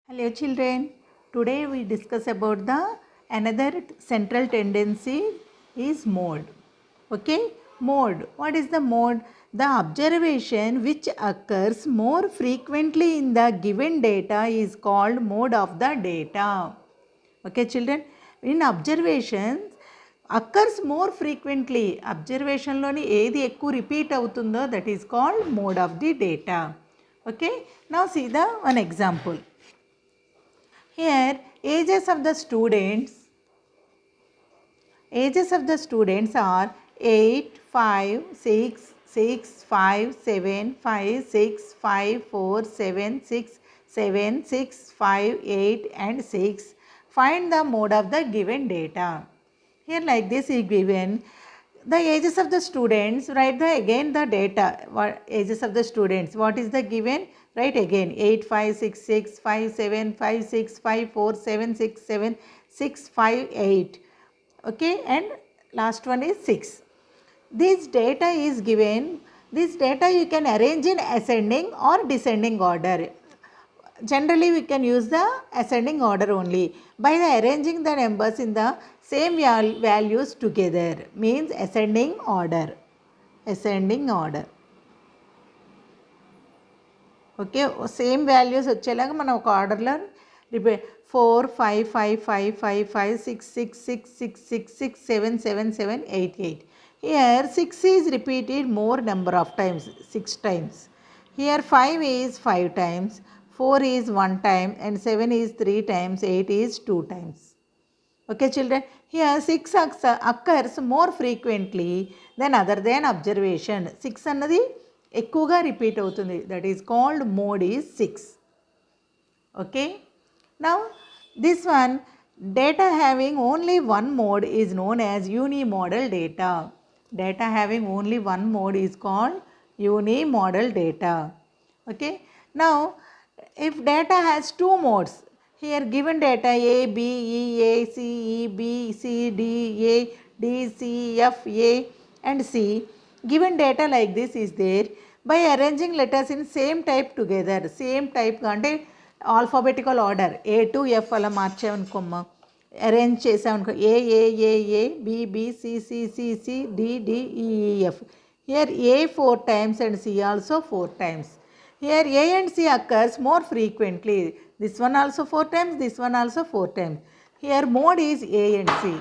Hello children, today we discuss about the another central tendency is mode. Okay, mode. What is the mode? The observation which occurs more frequently in the given data is called mode of the data. Okay children, in observations occurs more frequently. Observation loni ఏది ఎక్కువ repeat అవుతుందో that is called mode of the data. Okay, now see the one example. Here ages of the students are 8, 5, 6, 6, 5, 7, 5, 6, 5, 4, 7, 6, 7, 6, 5, 8 and 6. Find the mode of the given data. Here like this is given the ages of the students. Write again the data. What ages of the students? What is the given? Write again 8, 5, 6, 6, 5, 7, 5, 6, 5, 4, 7, 6, 7, 6, 5, 8. Okay, and last one is 6. This data is given. This data you can arrange in ascending or descending order. Generally we can use the ascending order only by the arranging the numbers in the same values together, means ascending order. Okay, same values వచ్చేలాగా మనం ఒక ఆర్డర్లో repeat 4 5 5 5 5 5 6 6 6 6 6 6 7 7 7 8 8. Here 6 is repeated more number of times, 6 times. Here 5 is 5 times, 4 is 1 time and 7 is 3 times, 8 is 2 times. Okay children, here 6 occurs more frequently than other than observation. 6 అన్నది ఎక్కువగా repeat అవుతుంది, that is called mode is 6. Okay, now this one data having only one mode is known as unimodal data. Data having only one mode is called unimodal data. Okay, now if data has two modes, here given data A, B, E, A, C, E, B, C, D, A, D, C, F, A and C. Given data like this is there. By arranging letters in same type together, same type అంటే alphabetical order A to F అలా మార్చామనుకోమ్మా, arrange చేసామనుకో A A A A B B C C C C D D E E F. Here A 4 times and C also 4 times. Here A and C occurs more frequently. This one also 4 times, this one also 4 times. Here mode is A and C.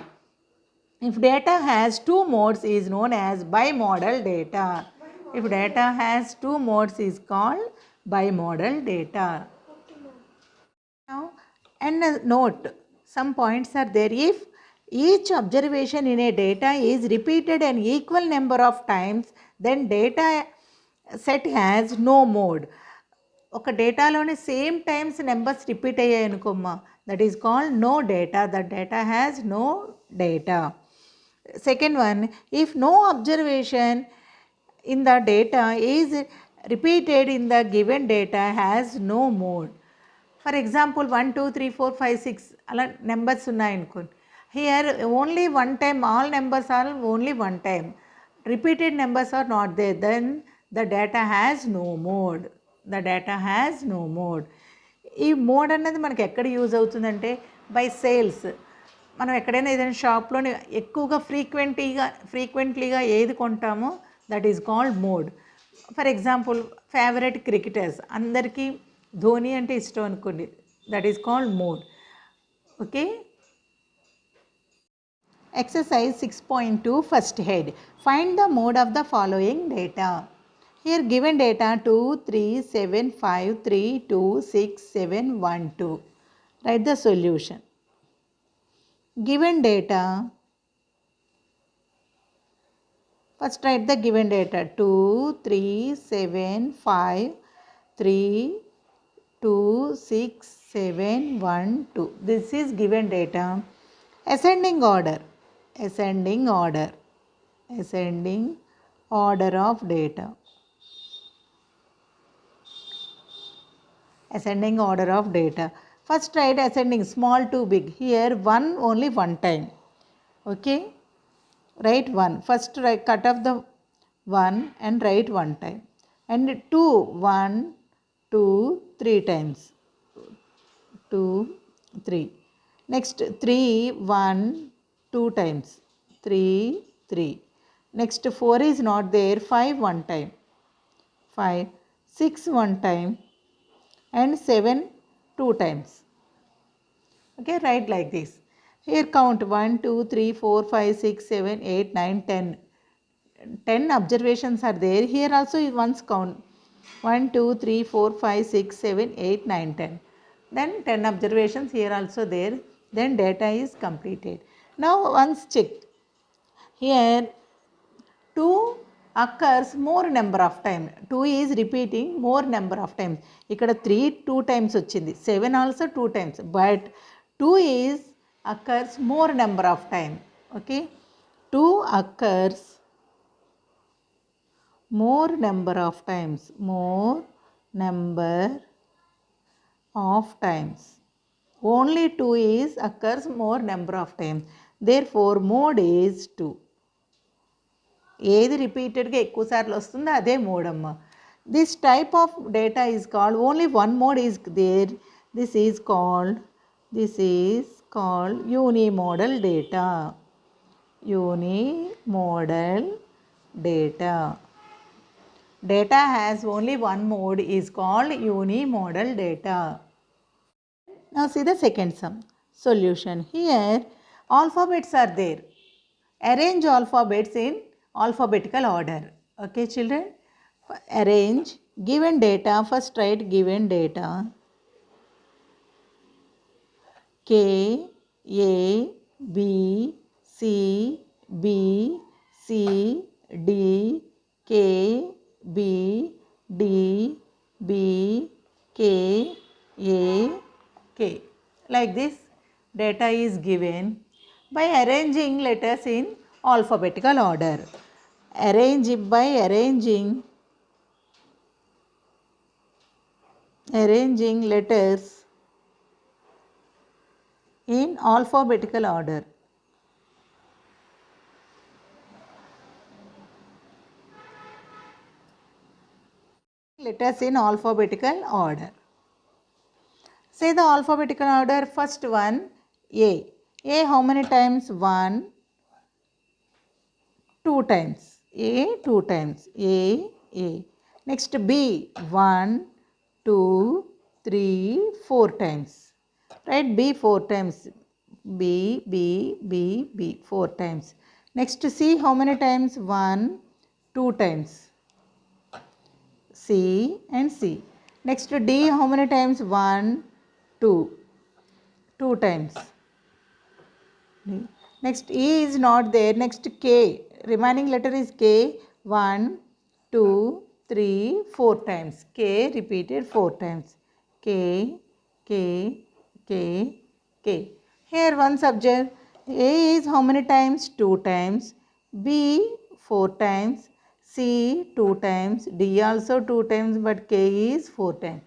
If data has two modes is known as bimodal data. If data has two modes is called bimodal data. Now, and a note, some points are there. If each observation in a data is repeated an equal number of times, then data set has no mode. ఒక డేటాలోనే same times numbers repeat అయ్యాయి అనుకోమ్మా, that is called no data. That data has no data. Second one, if no observation in the data is repeated in the given data has no mode. For example 1 2 3 4 5 6 అలా numbers ఉన్నాయనుకోండి, here only one time, all numbers are only one time, repeated numbers are not there, then the data has no mode. The data has no mode. ఈ mode అన్నది మనకి ఎక్కడ use అవుతుందంటే by sales. మనం ఎక్కడైనా ఏదైనా షాప్లోని ఎక్కువగా ఫ్రీక్వెంట్లీగా ఏది కొంటామో that is called mode. For example favourite cricketers, అందరికీ ధోని అంటే ఇష్టం అనుకోండి, that is called mode. Okay, exercise 6.2 first head. Find the mode of the following data. Here given data 2 3 7 5 3 2 6 7 1 2. Write the solution. Given data, first write the given data 2 3 7 5 3 2 6 7 1 2. This is given data. Ascending order of data. Ascending order of data. First write ascending, small to big. Here 1 only one time. Okay, write 1. First write, cut off the 1 and write 1 time. And 2 1 2 3 times. 2, 3. Next 3, 1, 2 times. 3, 3. Next 4 is not there. 5 one time. 5, 6 one time. And 7 2 times. Okay, write like this. Here count 1, 2, 3, 4, 5, 6, 7, 8, 9, 10. 10 observations are there. Here also you once count 1, 2, 3, 4, 5, 6, 7, 8, 9, 10. Then 10 observations here also there. Then data is completed. Now once check. Here 2 occurs more number of times. 2 is repeating more number of times. Ikkada 3 2 times vachindi. 7 also 2 times. But 2 is occurs more number of time. Okay. 2 occurs more number of times. More number of times. Only 2 is occurs more number of times. Therefore mode is 2. ఏది రిపీటెడ్గా ఎక్కువ సార్లు వస్తుందో అదే mode అమ్మ. This type of data is called only one mode is there. This is called unimodal data. Unimodal data. Data has only one mode is called unimodal data. Now see the second sum. Solution. Here alphabets are there. Arrange alphabets in alphabetical order. Okay children. Arrange given data. First write given data. K, A, B, C, B, C, D, K, B, D, B, K, A, K. Like this data is given by arranging letters in alphabetical order. By arranging letters in alphabetical order. Letters in alphabetical order. Say the alphabetical order. First one A. A how many times? 1, 2 times. A 2 times. A. Next B 1, 2, 3, 4 times. Right, B 4 times. B 4 times. Next C how many times? 1, 2 times. C and C. Next D how many times? 1, 2 times. Next E is not there. Next K. Remaining letter is K. 1, 2, 3, 4 times. K repeated 4 times. K. Here one subject. A is how many times? 2 times. B 4 times. C 2 times. D also 2 times, but K is 4 times.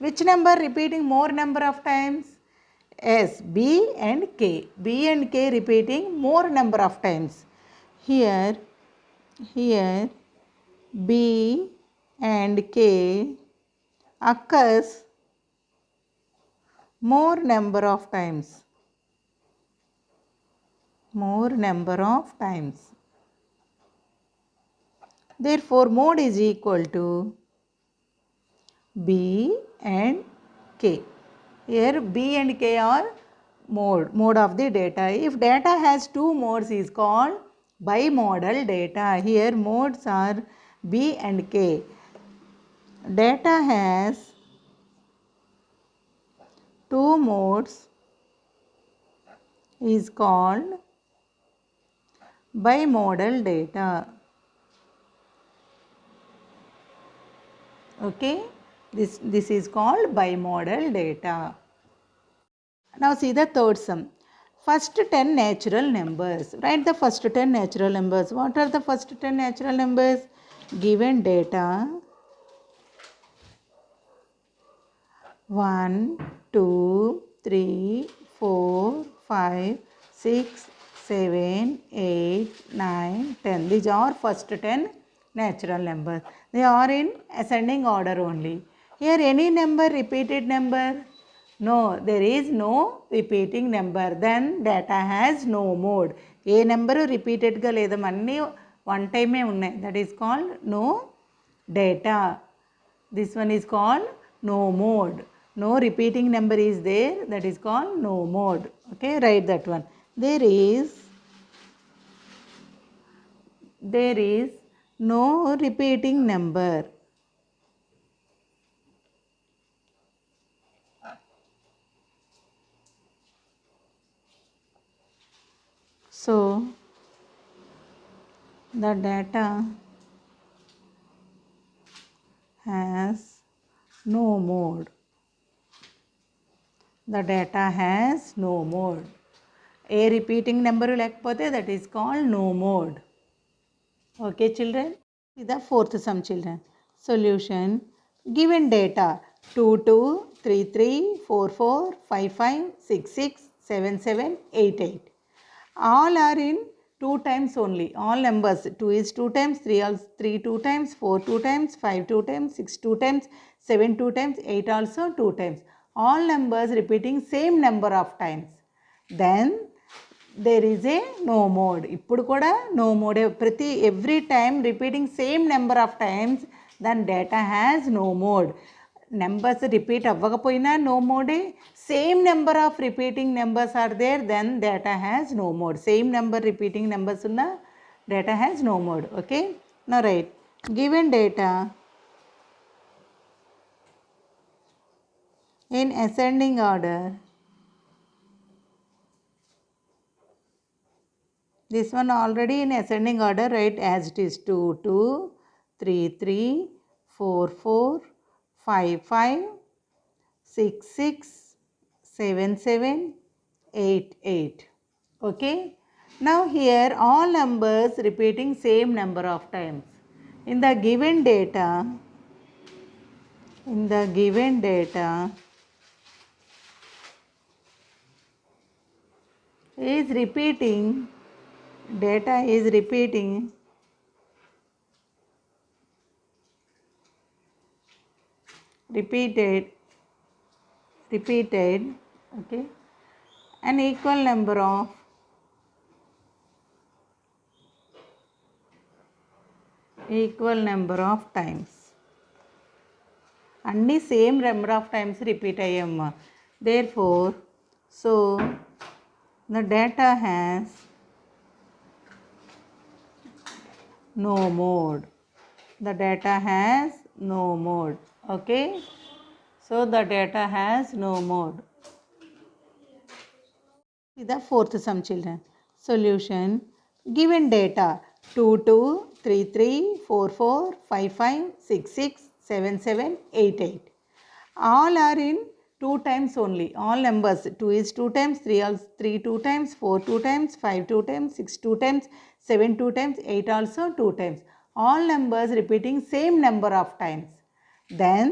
Which number repeating more number of times? Yes, B and K. B and K repeating more number of times. Here B and K occurs more number of times. Therefore mode is equal to B and K. Here B and K are mode of the data. If data has two modes is called bimodal data. Here modes are B and K. Data has two modes is called bimodal data. Okay, this is called bimodal data. Now see the third sum. First 10 natural numbers. Write the first 10 natural numbers. What are the first 10 natural numbers? Given data 1, 2, 3, 4, 5, 6, 7, 8, 9, 10. These are first 10 natural numbers. They are in ascending order only. Here any number, repeated number? No, there is no repeating number. Then data has no mode. ఏ number రిపీటెడ్గా లేదమ్మా, అన్నీ one టైమే ఉన్నాయి. That is called no data. This one is called no mode. No repeating number is there, that is called no mode. Okay, write that one. There is no repeating number. So the data has no mode. The data has no mode. A repeating number lekapothe, that is called no mode. Okay children, see the fourth sum children. Solution. Given data 2 2 3 3 4 4 5 5 6 6 7 7 8 8. All are in 2 times only. All numbers 2 is 2 times, 3 2 times, 4 2 times, 5 2 times, 6 2 times, 7 2 times, 8 also 2 times. All numbers repeating same number of times. Then there is a no mode. ఇప్పుడు కూడా no mode. ప్రతి every time repeating same number of times, then data has no mode. Numbers repeat అవ్వకపోయినా no mode. Same number of repeating numbers are there, then data has no mode. Same number repeating numbers ఉన్న data has no mode. Okay, now write. Given data in ascending order, this one already in ascending order, write as it is. 2 2 3 3 4 4 5 5 6 6 7 7 8 8. Okay, now here all numbers repeating same number of times. In the given data is repeating, data is repeating repeated, okay, an equal number of times. అన్నీ same number of times repeat అయ్యమ్మా. Therefore so the data has no mode. The data has no mode. Okay, so the data has no mode. See the fourth sum children. Solution. Given data 2 2 3 3 4 4 5 5 6 6 7 7 8 8. All are in 2 times only. All numbers 2 is 2 times, 3 2 times, 4 2 times, 5 2 times, 6 2 times, 7 2 times, 8 also 2 times. All numbers repeating same number of times. Then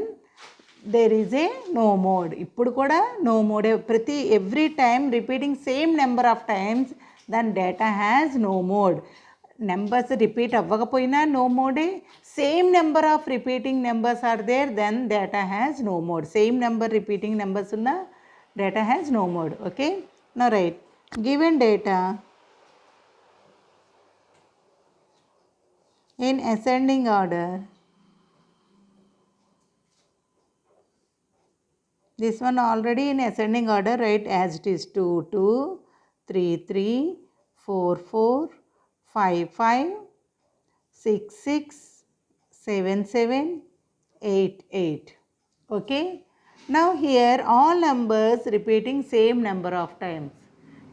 there is a no mode. ఇప్పుడు కూడా no mode. ప్రతి every time repeating same number of times, then data has no mode. Numbers repeat అవ్వకపోయినా no mode. Same number of repeating numbers are there, then data has no mode. Same number repeating numbers ఉన్న data has no mode. Okay, now write. Given data in ascending order, this one already in ascending order, write as it is. 2 2 3 3 4 4 5 5 6 6 7 7 8 8. Okay, now here all numbers repeating same number of times.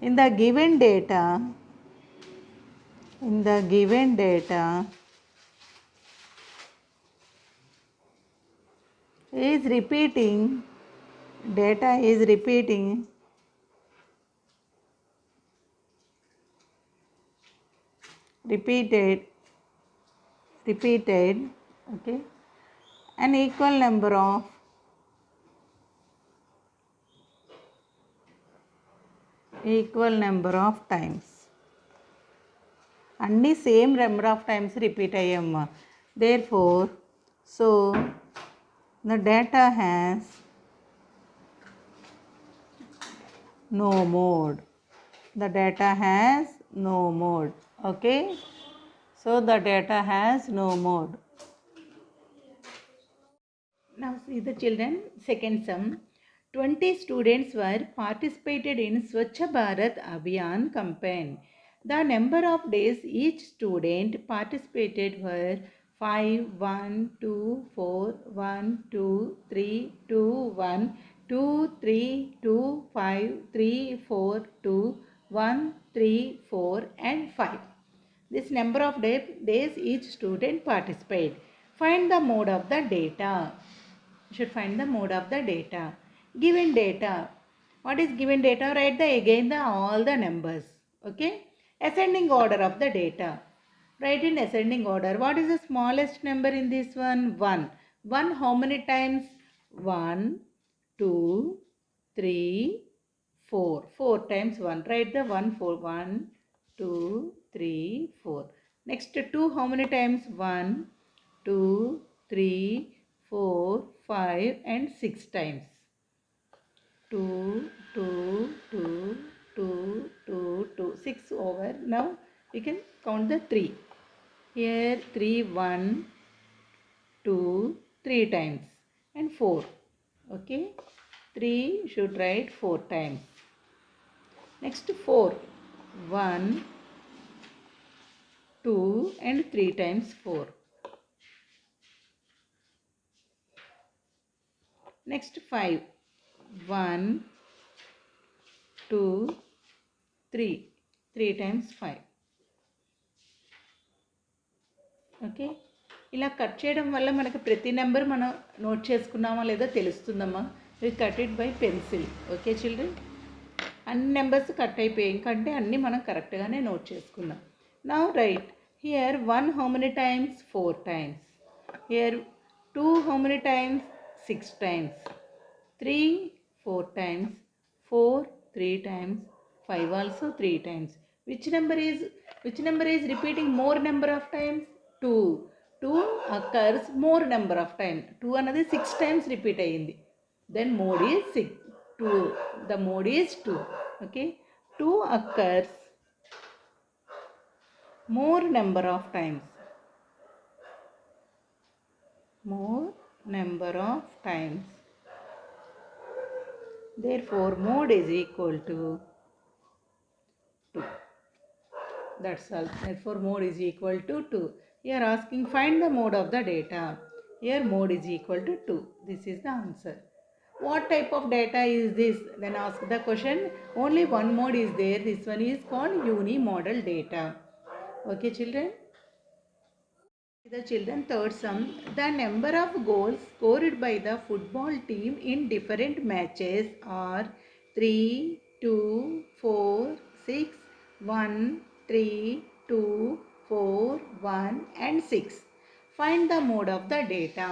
In the given data is repeating, data is repeating repeated, okay, an equal number of times. అన్నీ same number of times repeat అయ్యమ్మా. Therefore so the data has no mode. The data has no mode. Okay. So the data has no mode. Now see the children, second sum. 20 students were participated in Swachh Bharat Abhiyan campaign. The number of days each student participated were 5, 1, 2, 4, 1, 2, 3, 2, 1, 2, 3, 2, 5, 3, 4, 2, 1, 3, 4 and 5. This number of days each student participate. Find the mode of the data. You should find the mode of the data. Given data. What is given data? Write all the numbers. Okay. Ascending order of the data. Write in ascending order. What is the smallest number in this one? 1. 1 how many times? 1, 2, 3, 4. 4 times 1. Write the 1 for 1, 2, 3, 4. Next 2 how many times? 1, 2, 3, 4, 5 and 6 times. 2, 2, 2, 2, 2, 2. 6 over. Now we can count the 3. Here 3, 1, 2, 3 times and 4. Okay. 3 should write 4 times. Next 4. 1, 2 and 3 times 4. Next 5. 1, 2, 3. 3 times 5. Okay, ఇలా cut చేయడం వల్ల మనకు ప్రతి number మనం note చేసుకున్నామా లేదా తెలుస్తుందమ్మా. We cut it by pencil. Okay children, అన్ని నెంబర్స్ కట్ అయిపోయాయి, ఎందుకంటే అన్నీ మనం కరెక్ట్గానే నోట్ చేసుకున్నాం. Now write here 1 how many times? 4 times. Here 2 how many times? 6 times. 3 4 times. 4 3 times. 5 also 3 times. Which number is repeating more number of times? 2. 2 occurs more number of times. 2 another 6 times repeat ayindi. Then mode is 6. 2. The mode is 2. Okay. 2 occurs more number of times. More number of times. Therefore, mode is equal to 2. That's all. Therefore, mode is equal to 2. Here asking find the mode of the data. Here mode is equal to 2. This is the answer. What type of data is this? Then ask the question. Only one mode is there. This one is called unimodal data. Okay children? The children, third sum. The number of goals scored by the football team in different matches are 3, 2, 4, 6, 1, 3, 2, 4, 1 and 6. Find the mode of the data.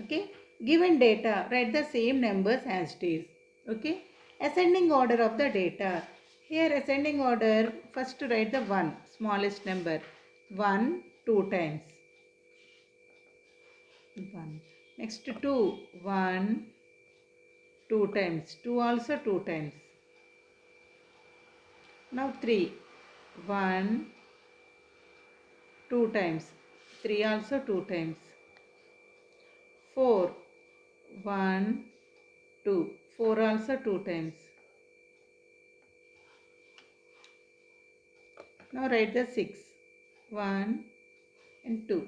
Okay. Given data, write the same numbers as it is. Okay. Ascending order of the data. Here ascending order, first write the 1, smallest number. 1 2 times. 1. Next 2, 1 2 times. 2 also 2 times. Now 3, 1 2 times. 3 also 2 times. 4, 1 2. 4 also 2 times. Now write the 6, 1 and 2.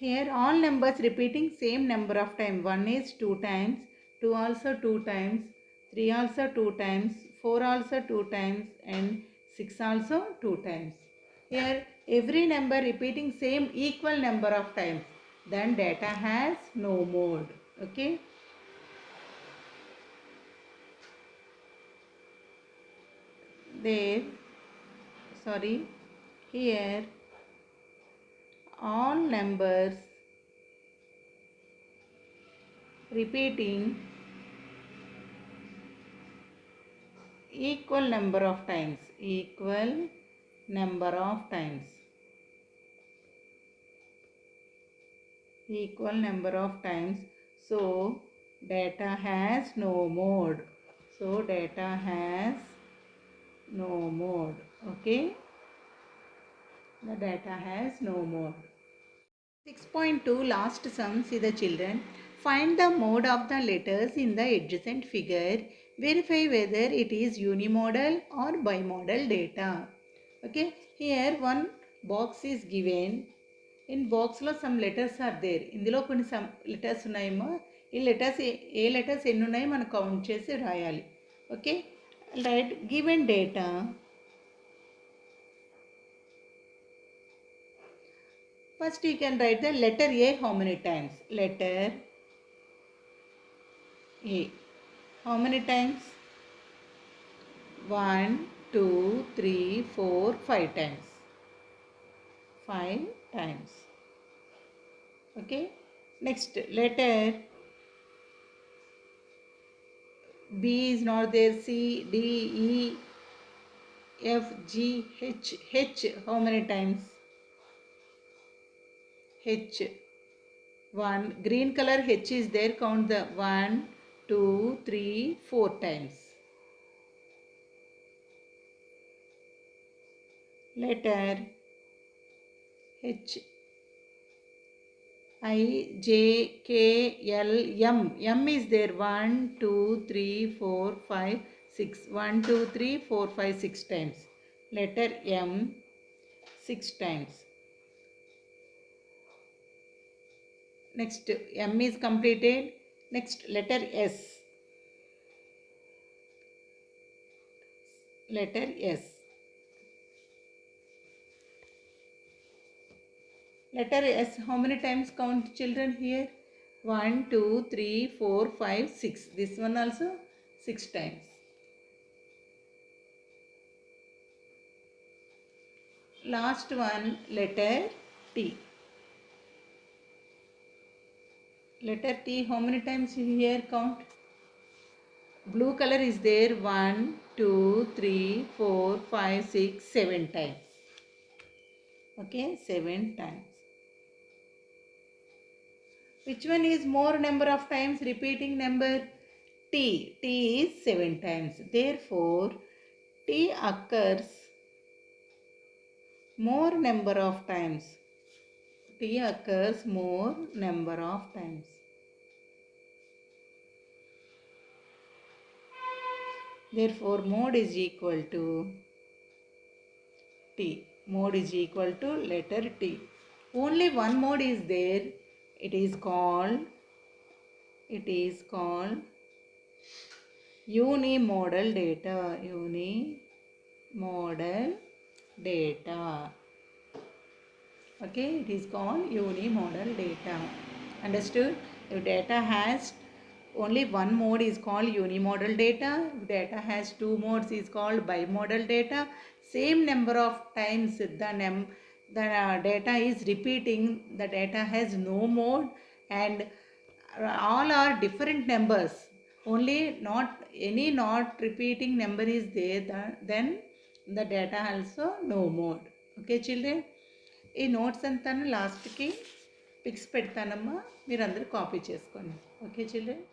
Here all numbers repeating same number of times. 1 is 2 times, 2 also 2 times, 3 also 2 times, 4 also 2 times and 6 also 2 times. Here every number repeating same equal number of times. Then data has no mode. Okay. Here all numbers repeating equal number of times. equal number of times. So data has no mode. So data has no mode. Okay, the data has no mode. 6.2 last sum. See the children. Find the mode of the letters in the adjacent figure. Verify whether it is unimodal or bimodal data. Okay, here one box is given. In box lo some letters are there. ఇందులో కొన్ని some letters ఉన్నాయేమో. ఈ letters ఏ letters ఎన్ని ఉన్నాయో మనం count చేసి రాయాలి. Okay, right given data. First you can write the letter A how many times? Letter A. How many times? 1, 2, 3, 4, 5 times. 5 times. Okay. Next letter B is not there. C, D, E, F, G, H. H how many times? H. 1. Green color H is there. Count the 1, 2, 3, 4 times. Letter H. I, J, K, L, M. M is there. 1, 2, 3, 4, 5, 6. 1, 2, 3, 4, 5, 6 times. Letter M 6 times. Next M is completed. Next letter S. Letter S. Letter S how many times? Count children here. 1, 2, 3, 4, 5, 6. This one also 6 times. Last one letter T. Letter T how many times here? Count. Blue color is there. 1, 2, 3, 4, 5, 6, 7 times. Okay, 7 times. Which one is more number of times repeating number? T. T is 7 times. Therefore, T occurs more number of times. T occurs more number of times. Therefore, mode is equal to T. Mode is equal to letter T. Only one mode is there. It is called unimodal data. Unimodal data. Okay, it is called unimodal data. Understood? If data has only one mode is called unimodal data. If data has two modes is called bimodal data. Same number of times the data is repeating. The data has no mode and all are different numbers. Only not repeating number is there. Then the data also no mode. Okay children. ఈ notes అంతా లాస్ట్కి pics పెడతానమ్మా, మీరు అందరూ copy చేసుకోండి. Okay children.